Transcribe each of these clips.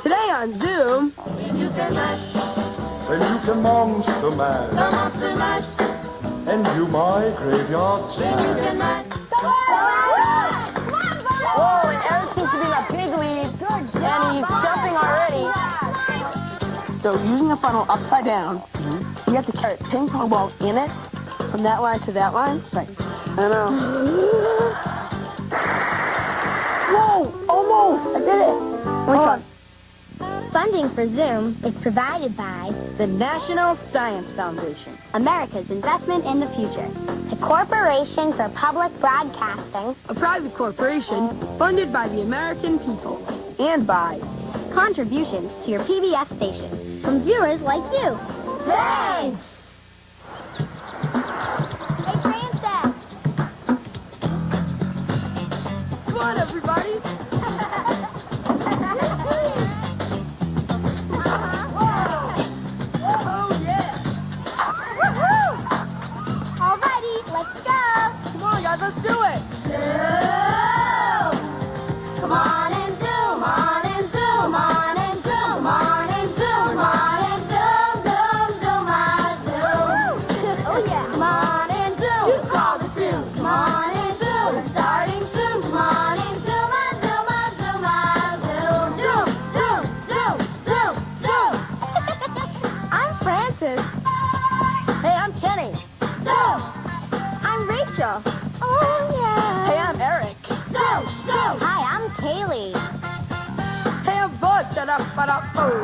Today on Zoom, You can mash Then you can monster mash, the monster mash. and do my graveyard You smash. can mash. oh, and Eric seems to be in a big lead, and he's jumping already. So using a funnel upside down, you have to carry a ping pong ball in it from that line to that line. Right. I know. Whoa! Almost! I did it! Which one? Funding for Zoom is provided by The National Science Foundation. America's Investment in the Future, the Corporation for Public Broadcasting, A private corporation funded by the American people. And by contributions to your PBS station from viewers like you. Thanks! Hey, Francis! Come on, everybody! Oh, yeah! Alrighty, let's go! Come on, guys, let's do it! Come on and zoom, on and zoom, on and zoom, on and zoom, on and zoom, zoom, zoom, on zoom. Oh yeah! Come on and zoom, you call the zoom. Come on and zoom, we're starting soon. Come on and zoom, on zoom, on zoom, on zoom. Zoom, zoom, zoom, zoom, zoom. I'm Francis. Hey, I'm Kenny. Zoom, I'm Rachel. Oh yeah! Hey, I'm Eric. zoom, zoom. Hi, I'm Kaylee. Hey, I'm Bud. Da-da-ba-da-boo.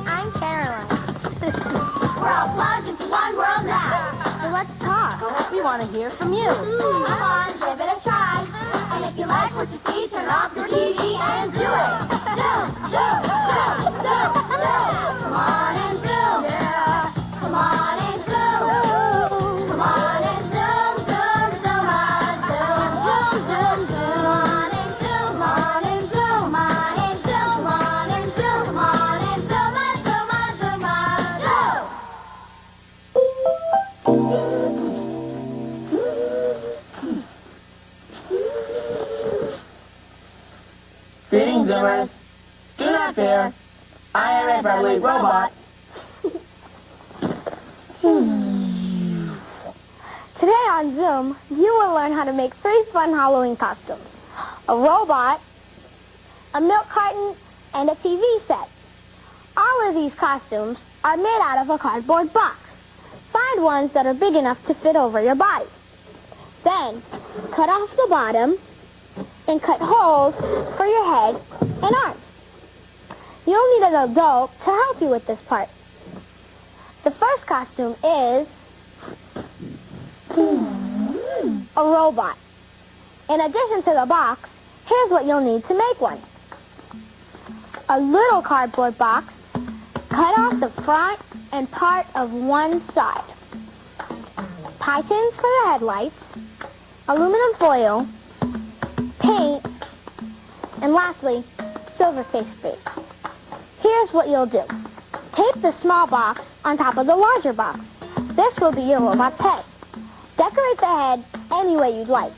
I'm Caroline. We're all plugged into one world now. So let's talk. We want to hear from you. Come on, give it a try. And if you like what you see, turn off your TV and do it. Zoom, zoom, zoom, zoom, zoom. Come on and zoom. Yeah. Come on and zoom. Come on and zoom, zoom, zoom, on zoom, zoom, zoom, zoom. Come on and zoom, on and zoom, on and zoom, on and zoom, on and zoom, on zoom, on zoom, on zoom. Greetings, Zoomers. Do not fear. I am a friendly robot. Today on Zoom, you will learn how to make 3 fun Halloween costumes. A robot, a milk carton, and a TV set. All of these costumes are made out of a cardboard box. Find ones that are big enough to fit over your body. Then, cut off the bottom and cut holes for your head and arms. You'll need an adult to help you with this part. The first costume is a robot. In addition to the box, here's what you'll need to make one. A little cardboard box, cut off the front and part of one side. Pie tins for the headlights, aluminum foil, paint, and lastly, silver face paint. Here's what you'll do. Tape the small box on top of the larger box. This will be your robot's head. Decorate the head any way you'd like.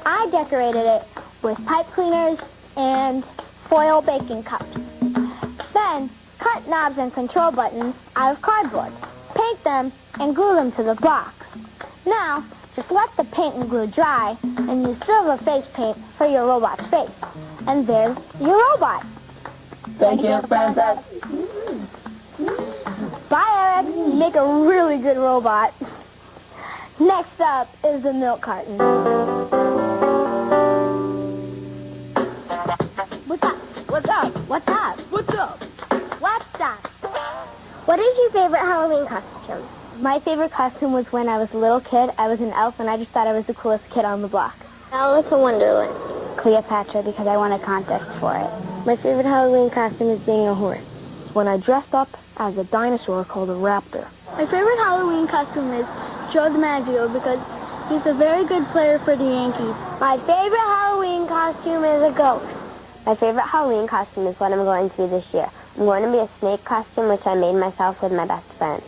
I decorated it with pipe cleaners and foil baking cups. Then, cut knobs and control buttons out of cardboard. Paint them and glue them to the box. Now, just let the paint and glue dry and use silver face paint for your robot's face. And there's your robot. Thank you, Princess. Bye, Eric. You make a really good robot. Next up is the milk carton. What's up? What's up? What's up? What's up? What's up? What is your favorite Halloween costume? My favorite costume was when I was a little kid. I was an elf, and I just thought I was the coolest kid on the block. Alice in Wonderland. Cleopatra, because I won a contest for it. My favorite Halloween costume is being a horse. When I dressed up as a dinosaur called a raptor. My favorite Halloween costume is Joe DiMaggio because he's a very good player for the Yankees. My favorite Halloween costume is a ghost. My favorite Halloween costume is what I'm going to be this year. I'm going to be a snake costume, which I made myself with my best friend.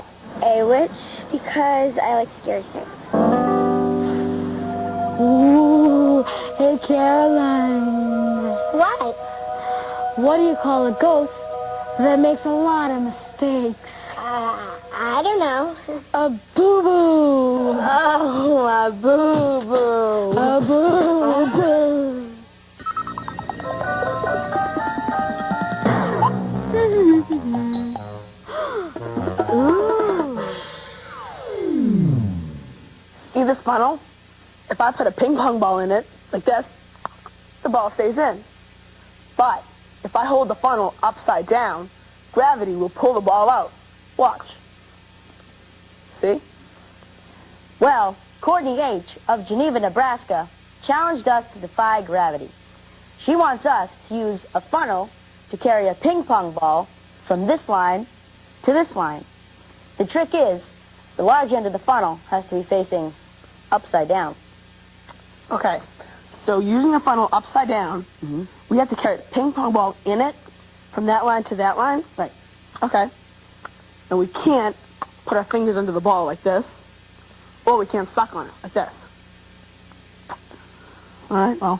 A witch, because I like scary things. Ooh, hey Caroline. What? What do you call a ghost that makes a lot of mistakes? I don't know. A boo-boo. Oh, a boo-boo. A boo-boo. Ooh. See this funnel? If I put a ping pong ball in it, like this, the ball stays in. But if I hold the funnel upside down, gravity will pull the ball out. Watch. See? Well, Courtney H. of Geneva, Nebraska, challenged us to defy gravity. She wants us to use a funnel to carry a ping pong ball from this line to this line. The trick is, the large end of the funnel has to be facing upside down. Okay. So using a funnel upside down, we have to carry the ping pong ball in it from that line to that line? Right. Okay. And we can't put our fingers under the ball like this, or we can't suck on it like this. All right, well,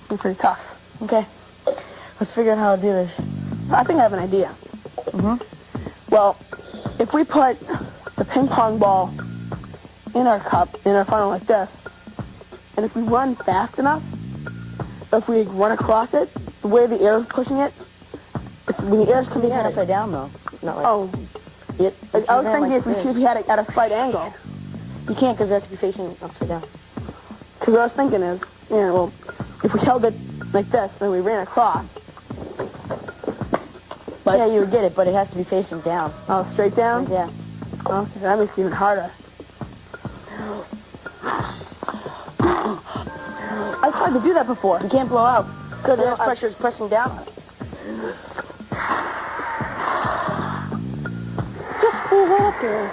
it's pretty tough. Okay. Let's figure out how to do this. I think I have an idea. Well, if we put the ping pong ball in our cup, in our funnel like this, and if we run fast enough, if we run across it, the way the air is pushing it, when the air is coming Facing in upside down, though. Not like Oh, I was thinking if we had it at a slight angle. You can't because it has to be facing upside down. Because what I was thinking is, well, if we held it like this, and we ran across. But Yeah, you would get it, but it has to be facing down. Oh, straight down? Yeah. Okay, that makes it even harder. I tried to do that before. You can't blow out because No, the pressure is pressing down on it. Just pull right up there.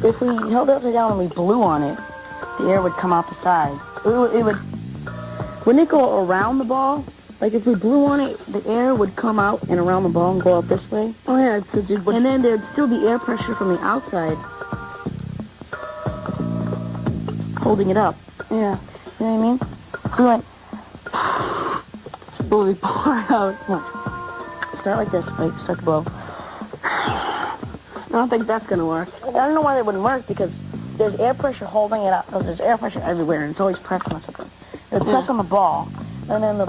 If we held it upside down and we blew on it, the air would come out the side. Wouldn't it go around the ball? Like if we blew on it, the air would come out and around the ball and go out this way. Oh, yeah, because you would... And then there'd still be air pressure from the outside holding it up. Yeah. You know what I mean? We went, Well, we pour it out. start like this, right? Start to blow. I don't think that's going to work. I don't know why that wouldn't work because there's air pressure holding it up. There's air pressure everywhere and it's always pressing on something. It would press on the ball and then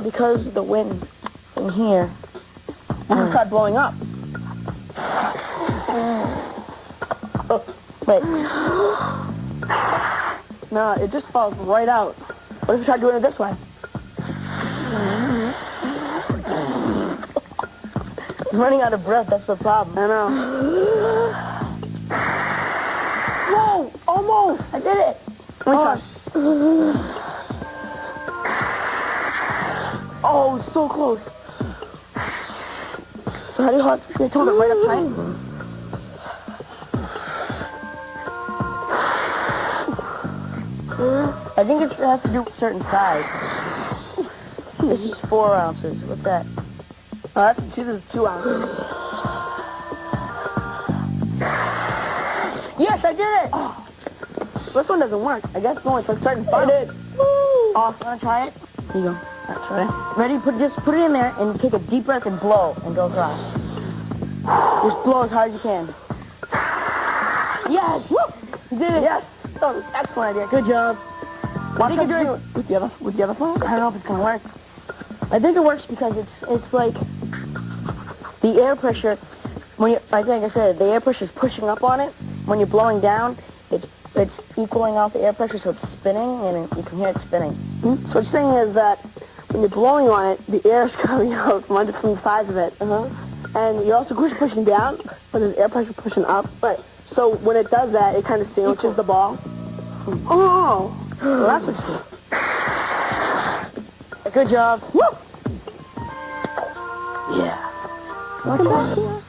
because the wind in here. It'll start blowing up. Wait, No, it just falls right out. What if we try doing it this way? I'm running out of breath. That's the problem. I know. Whoa! Almost! I did it. Let me try. Oh, so close. So how do you hold it? Hold it right up tight? I think it has to do with a certain size. This is 4 ounces. What's that? Oh, this is 2 ounces. Yes, I did it. Oh, this one doesn't work. I guess it's only for a certain funnel. I did. Awesome. Want to try it? Here you go. That's right. Ready? Just put it in there and take a deep breath and blow and go across. Just blow as hard as you can. Yes! Woo! You did it. Yes. Oh, excellent idea. Good job. Why I don't think you you're do it with the other phone? I don't know if it's gonna work. I think it works because it's like the air pressure. When you, like I said, the air pressure is pushing up on it. When you're blowing down, it's equaling out the air pressure, so it's spinning, and you can hear it spinning. So what you're saying is that when you're blowing on it, the air is coming out from the sides of it. And you're also pushing down, but there's air pressure pushing up. Right. So when it does that, it kind of sandwiches the ball. Oh, so that's what you do. Good job. Woo! Yeah. Welcome back here.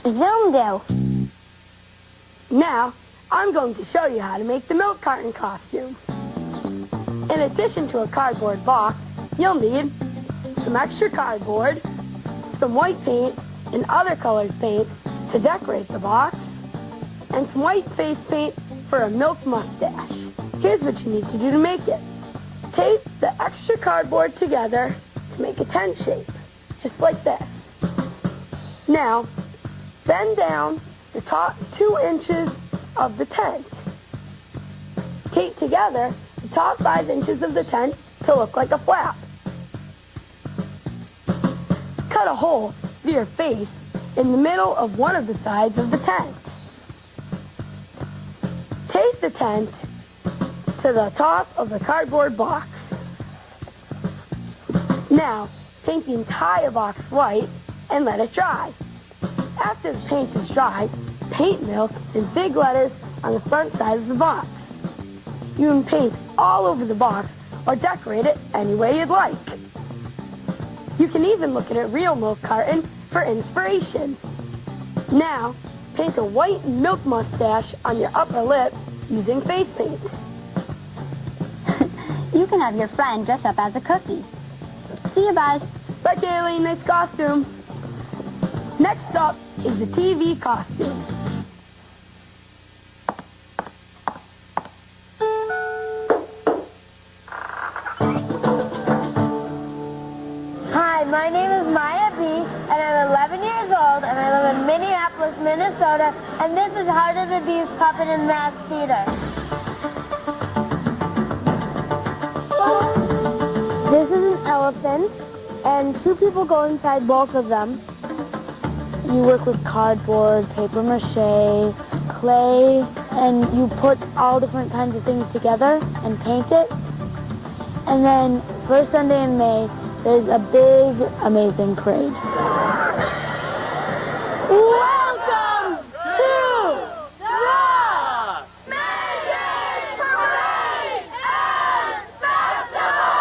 Zoom do. Now, I'm going to show you how to make the milk carton costume. In addition to a cardboard box, you'll need some extra cardboard, some white paint and other colored paints to decorate the box, and some white face paint for a milk mustache. Here's what you need to do to make it. Tape the extra cardboard together to make a tent shape, just like this. Now, bend down the top 2 inches of the tent. Tape together the top 5 inches of the tent to look like a flap. Cut a hole for your face in the middle of one of the sides of the tent. Tape the tent to the top of the cardboard box. Now, paint the entire box white and let it dry. After the paint is dry, paint milk in big letters on the front side of the box. You can paint all over the box or decorate it any way you'd like. You can even look at a real milk carton for inspiration. Now, paint a white milk mustache on your upper lip using face paint. You can have your friend dress up as a cookie. See you, Buzz. Bye, Kaylee. Nice costume. Next up is the TV costume. Hi, my name is Maya B, and I'm 11 years old, and I live in Minneapolis, Minnesota, and this is Heart of the Beast Puppet and Mask Theater. This is an elephant, and 2 people go inside both of them. You work with cardboard, paper mache, clay, and you put all different kinds of things together and paint it. And then, first Sunday in May, there's a big, amazing parade. Welcome to the Making Parade and Festival!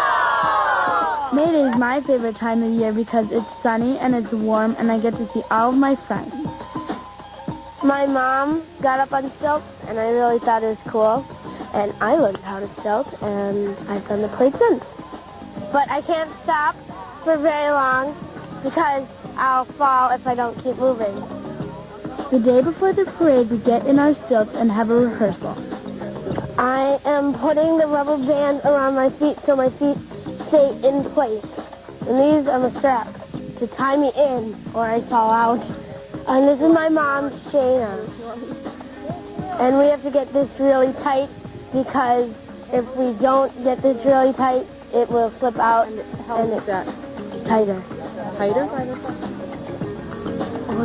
May Day is my favorite time of year because it's sunny and it's warm and I get to see all of my friends. My mom got up on stilts and I really thought it was cool. And I learned how to stilt and I've done the parade since. But I can't stop for very long because I'll fall if I don't keep moving. The day before the parade, we get in our stilts and have a rehearsal. I am putting the rubber band around my feet so my feet stay in place. And these are the straps to tie me in or I fall out. And this is my mom, Shayna. And we have to get this really tight because if we don't get this really tight, it will slip out and it's tighter. Tighter?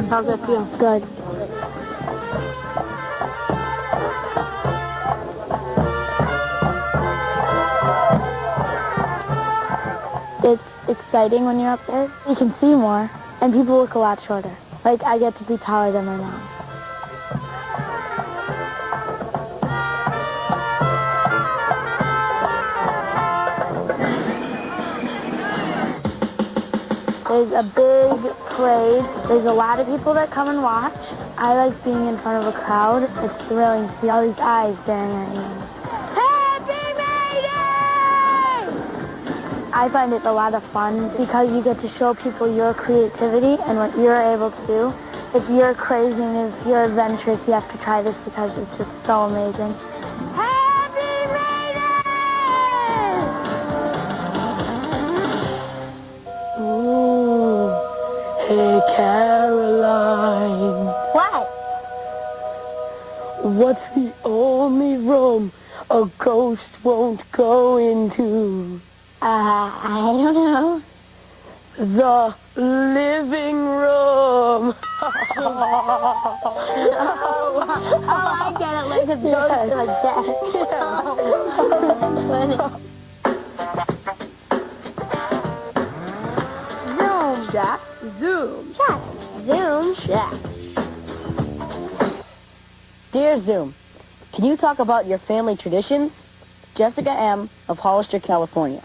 How's that feel? Good. It's exciting when you're up there. You can see more, and people look a lot shorter. Like, I get to be taller than my mom. There's a big parade. There's a lot of people that come and watch. I like being in front of a crowd. It's thrilling to see all these eyes staring at you. Happy May Day! I find it a lot of fun because you get to show people your creativity and what you're able to do. If you're crazy and if you're adventurous, you have to try this because it's just so amazing. Happy May Day! Ooh. Hey, Caroline. What? What's the only room a ghost won't go into? I don't know. The living room. I get it, like a ghost like that. Zoom. Shack, Zoom. Check. Zoom. Shack. Dear Zoom, can you talk about your family traditions? Jessica M. of Hollister, California.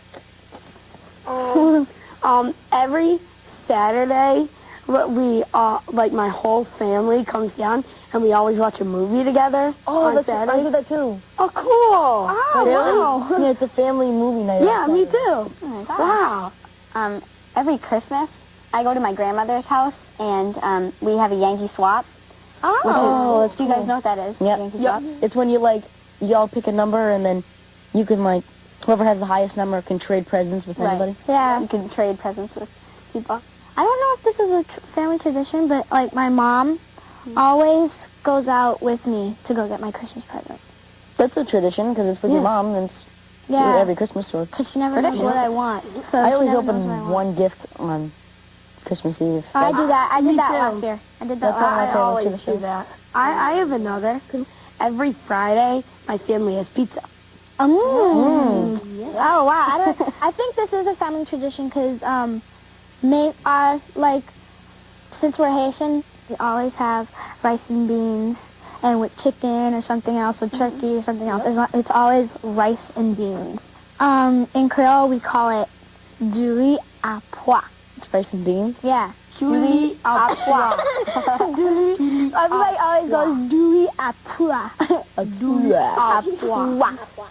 Every Saturday, like my whole family comes down and we always watch a movie together. on Saturday. I do that too. Oh, cool. Oh, really? Yeah, it's a family movie night. Yeah, me too. Oh my God. Wow. Every Christmas, I go to my grandmother's house, and we have a Yankee swap. Oh, that's Do you guys know what that is? Yep. Yankee Yep. swap? It's when you all pick a number, and then you can whoever has the highest number can trade presents with anybody. Yeah. You can trade presents with people. I don't know if this is a family tradition, but my mom always goes out with me to go get my Christmas present. That's a tradition because it's with your mom, and it's every Christmas. So Because she never knows what I want. So I she always never knows what I open want. one gift on Christmas Eve. I do that. I did that too. last year. I did that That's one of my last year. favorite always traditions. do that. I have another. Every Friday, my family has pizza. Oh wow! I think this is a family tradition because since we're Haitian, we always have rice and beans, and with chicken or something else, or turkey or something else. It's always rice and beans. In Creole, we call it du riz à pois. It's rice and beans. Yeah. Julie à pois. Everybody always goes du riz à pois.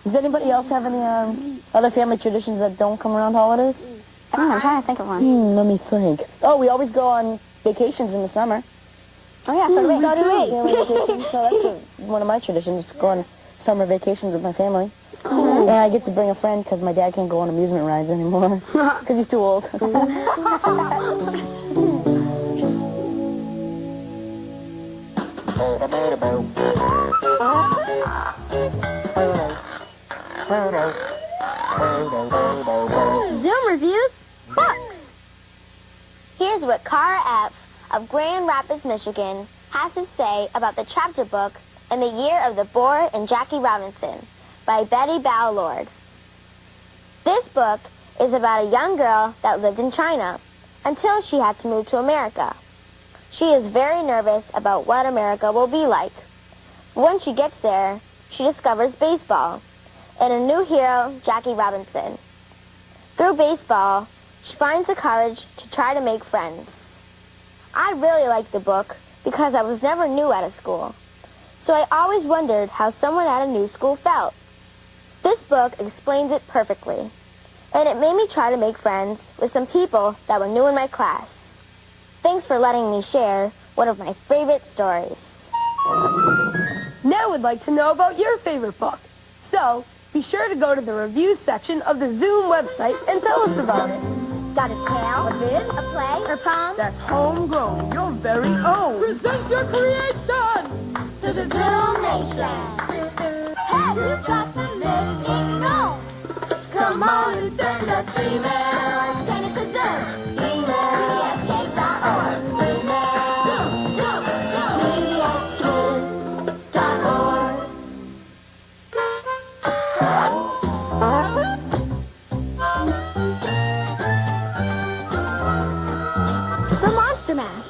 Does anybody else have any other family traditions that don't come around holidays? I'm trying to think of one. Let me think. Oh, we always go on vacations in the summer. Oh yeah, so do we. So do we. Family vacations. So that's one of my traditions, to go on summer vacations with my family. And I get to bring a friend because my dad can't go on amusement rides anymore because he's too old. Zoom reviews books. Here's what Cara F. of Grand Rapids, Michigan has to say about the chapter book In the Year of the Boar and Jackie Robinson by Betty Bao Lord. This book is about a young girl that lived in China until she had to move to America. She is very nervous about what America will be like. When she gets there, she discovers baseball and a new hero, Jackie Robinson. Through baseball, she finds the courage to try to make friends. I really liked the book because I was never new at a school, so I always wondered how someone at a new school felt. This book explains it perfectly, and it made me try to make friends with some people that were new in my class. Thanks for letting me share one of my favorite stories. Now we'd like to know about your favorite book. So, be sure to go to the reviews section of the Zoom website and tell us about it. Got a tale, A bid? a play, or poem? That's homegrown, your very own. Present your creation To the Zoom Nation. Have you got the living room? Come on and send us email. Send it to Zoom. Email. PBSKids.org. Email. PBSKids.org. The Monster Mash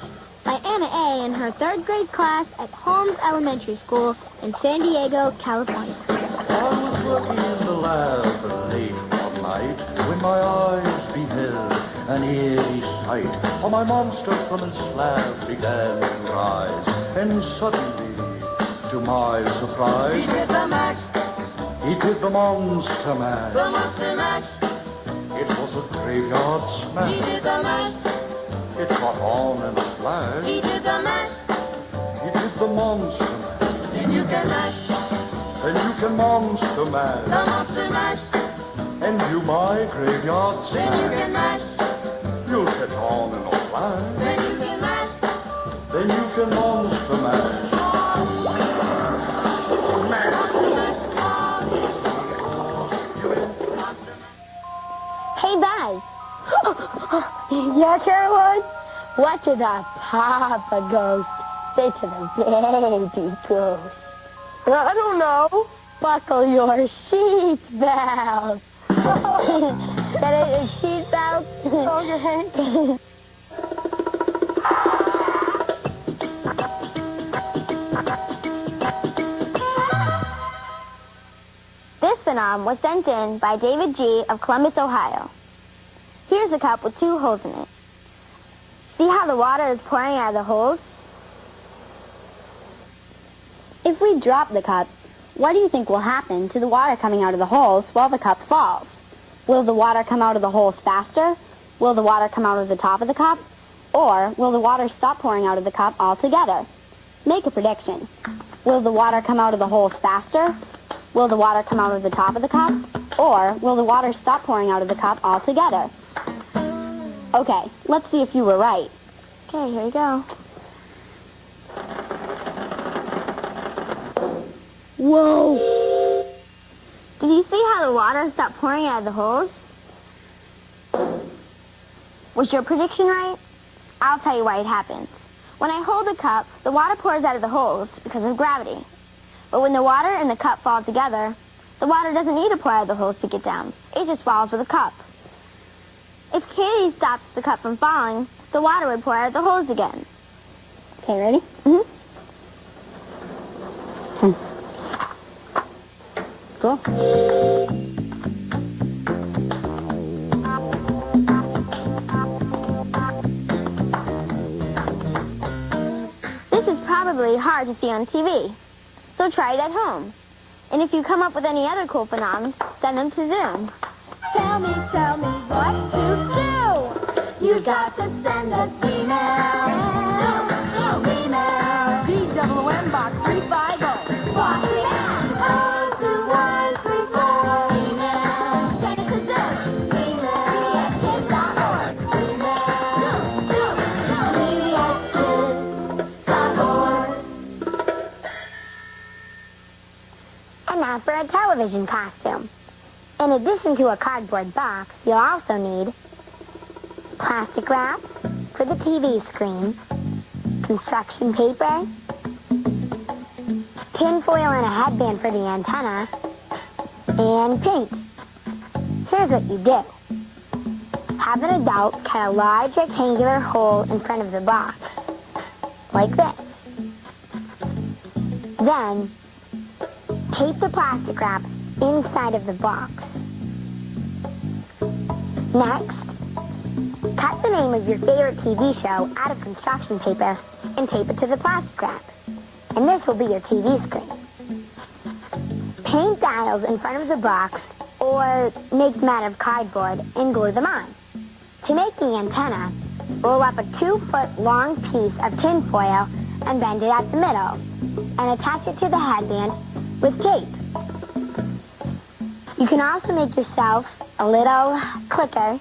by Anna A. in her third grade class at Holmes Elementary School in San Diego, California. I was working in the lab late one night when my eyes beheld an eerie sight. For my monster from his slab began to rise, and suddenly, to my surprise, He did the mash, he did the monster mash. the Monster Mash. It was a graveyard He smash. did the mash, It caught on in a flash. he did the mash. He did the monster mash. Then you can mash, And you can monster mash. the Monster Mash. And do my graveyard Then you smash. can mash, You'll catch on in a flash. then you can mash. Then you can monster mash. Hey, Baz. Yeah, Caroline? What did the Papa Ghost say to the baby ghost? I don't know. Buckle your seat belts. That is seat belts. Okay. This phenom was sent in by David G. of Columbus, Ohio. Here's a cup with 2 holes in it. See how the water is pouring out of the holes? If we drop the cup, what do you think will happen to the water coming out of the holes while the cup falls? Will the water come out of the holes faster? Will the water come out of the top of the cup? Or will the water stop pouring out of the cup altogether? Make a prediction. Will the water come out of the holes faster? Will the water come out of the top of the cup? Or will the water stop pouring out of the cup altogether? Okay, let's see if you were right. Okay, here you go. Whoa! Did you see how the water stopped pouring out of the holes? Was your prediction right? I'll tell you why it happens. When I hold the cup, the water pours out of the holes because of gravity. But when the water and the cup fall together, the water doesn't need to pour out of the holes to get down. It just falls with the cup. If Katie stops the cup from falling, the water would pour out of the holes again. Okay, ready? Mm-hmm. Cool. This is probably hard to see on TV, so try it at home. And if you come up with any other cool phenomena, send them to Zoom. Tell me what to do. You got to send us email. Email. DWM Box 350. Box it out. 02134. Email. Send it to Zoom. Email. PBSKids.org. Email. PBSKids.org. And now for a television costume. In addition to a cardboard box, you'll also need plastic wrap for the TV screen, construction paper, tin foil and a headband for the antenna, and paint. Here's what you do. Have an adult cut a large rectangular hole in front of the box, like this. Then, tape the plastic wrap inside of the box. Next, cut the name of your favorite TV show out of construction paper and tape it to the plastic wrap. And this will be your TV screen. Paint dials in front of the box or make them out of cardboard and glue them on. To make the antenna, roll up a 2-foot long piece of tin foil and bend it at the middle and attach it to the headband with tape. You can also make yourself a little clicker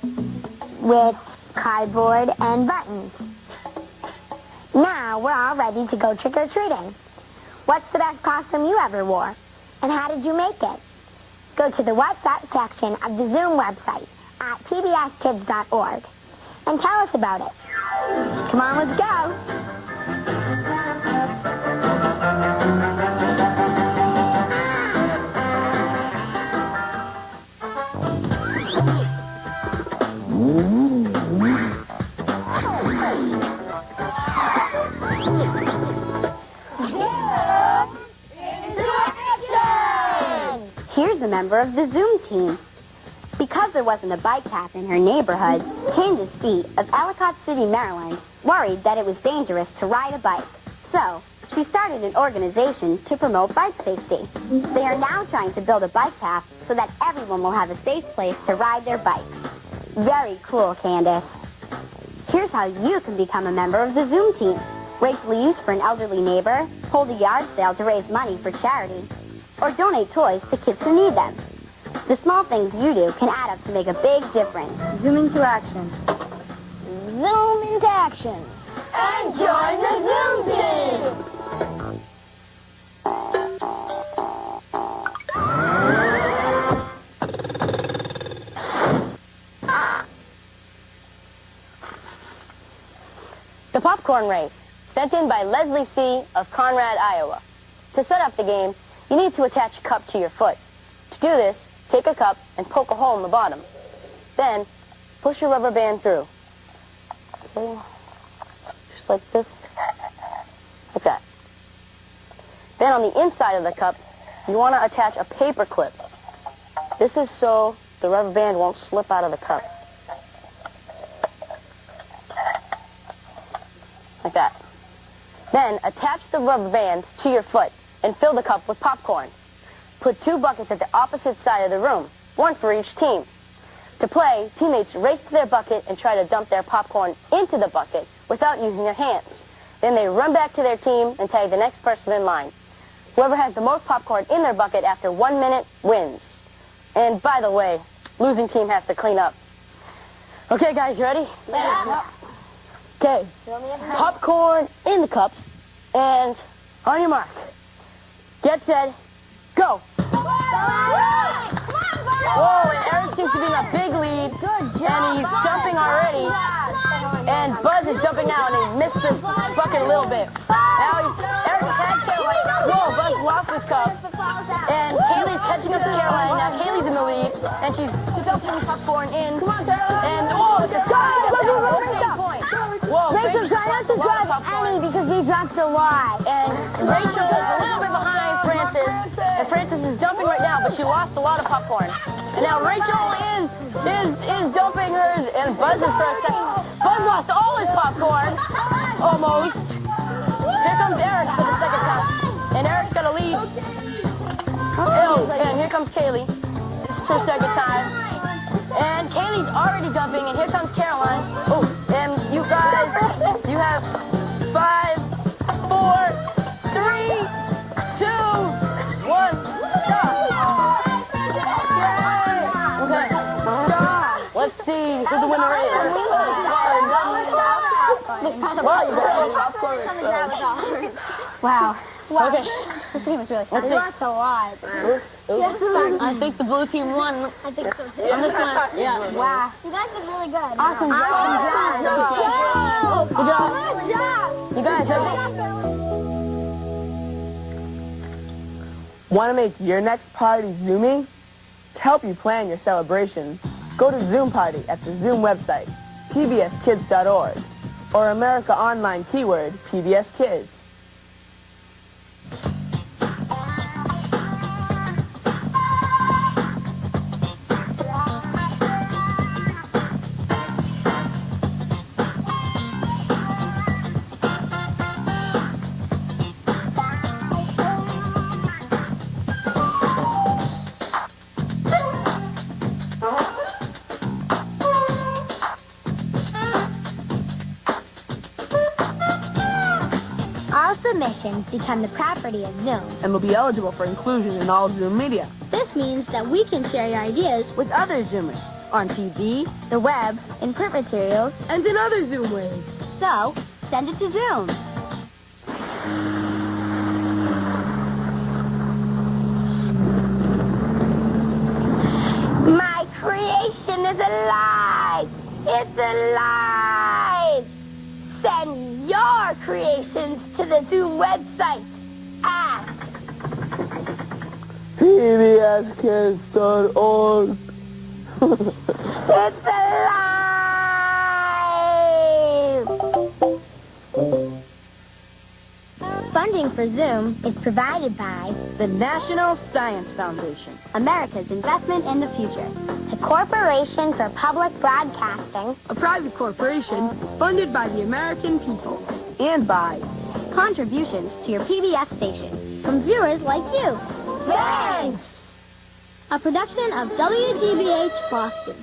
with cardboard and buttons. Now we're all ready to go trick-or-treating. What's the best costume you ever wore? And how did you make it? Go to the What's Up section of the Zoom website at pbskids.org and tell us about it. Come on, let's go. Here's a member of the Zoom team. Because there wasn't a bike path in her neighborhood, Candace D. of Ellicott City, Maryland, worried that it was dangerous to ride a bike. So, she started an organization to promote bike safety. They are now trying to build a bike path so that everyone will have a safe place to ride their bikes. Very cool, Candace. Here's how you can become a member of the Zoom team. Rake leaves for an elderly neighbor, hold a yard sale to raise money for charity, or donate toys to kids who need them. The small things you do can add up to make a big difference. Zoom into action. Zoom into action. And join the Zoom team. The popcorn race, sent in by Leslie C. of Conrad, Iowa. To set up the game, you need to attach a cup to your foot. To do this, take a cup and poke a hole in the bottom. Then, push your rubber band through. Okay. Just like this. Like that. Then on the inside of the cup, you want to attach a paper clip. This is so the rubber band won't slip out of the cup. Like that. Then attach the rubber band to your foot and fill the cup with popcorn. Put 2 buckets at the opposite side of the room, 1 for each team. To play, teammates race to their bucket and try to dump their popcorn into the bucket without using their hands. Then they run back to their team and tag the next person in line. Whoever has the most popcorn in their bucket after 1 minute wins. And by the way, losing team has to clean up. Okay, guys, you ready? Yeah. Okay, popcorn in the cups, and on your mark. Get set, go. Whoa, and Eric seems to be in a big lead, and he's dumping already. And Buzz is jumping out, and he missed the bucket a little bit. Now Eric had Caroline. Whoa, Buzz lost his cup. And Kaylee's catching up to Caroline. Now Kaylee's in the lead, and she's dumping popcorn in. And, oh, it's a point. Whoa, Rachel, try not to drive Annie because we dropped a lot. And Rachel is a little bit behind Frances. And Frances is dumping right now, but she lost a lot of popcorn. And now Rachel is dumping hers, and Buzz is for a second. Buzz lost all his popcorn, almost. Here comes Eric for the second time. And Eric's got a lead. Oh, and here comes Kaylee. This is her second time. And Kaylee's already dumping, and here comes Caroline. Oh, and you guys, you have 5, 4, 3, 2, 1, stop. Okay, let's see who the winner is. Wow. Okay, This game was really fun. let's We see. lost a lot. I think the blue team won. I think so too. On this one, yeah. Wow. You guys did really good. Awesome job. Good job. You guys, Want to make your next party Zoomy? To help you plan your celebration, go to Zoom Party at the Zoom website, pbskids.org, or America Online keyword PBS Kids. All submissions become the property of Zoom. And will be eligible for inclusion in all Zoom media This means that we can share your ideas with other Zoomers on TV the web, in print materials, and in other Zoom ways. so send it to Zoom. My creation is alive! It's alive! Send your creations to the Zoom website at pbskids.org. It's alive! Funding for Zoom is provided by the National Science Foundation. America's investment in the future. the Corporation for Public Broadcasting, A private corporation funded by the American people. And by Contributions to your PBS station. from viewers like you. Thanks! A production of WGBH Boston.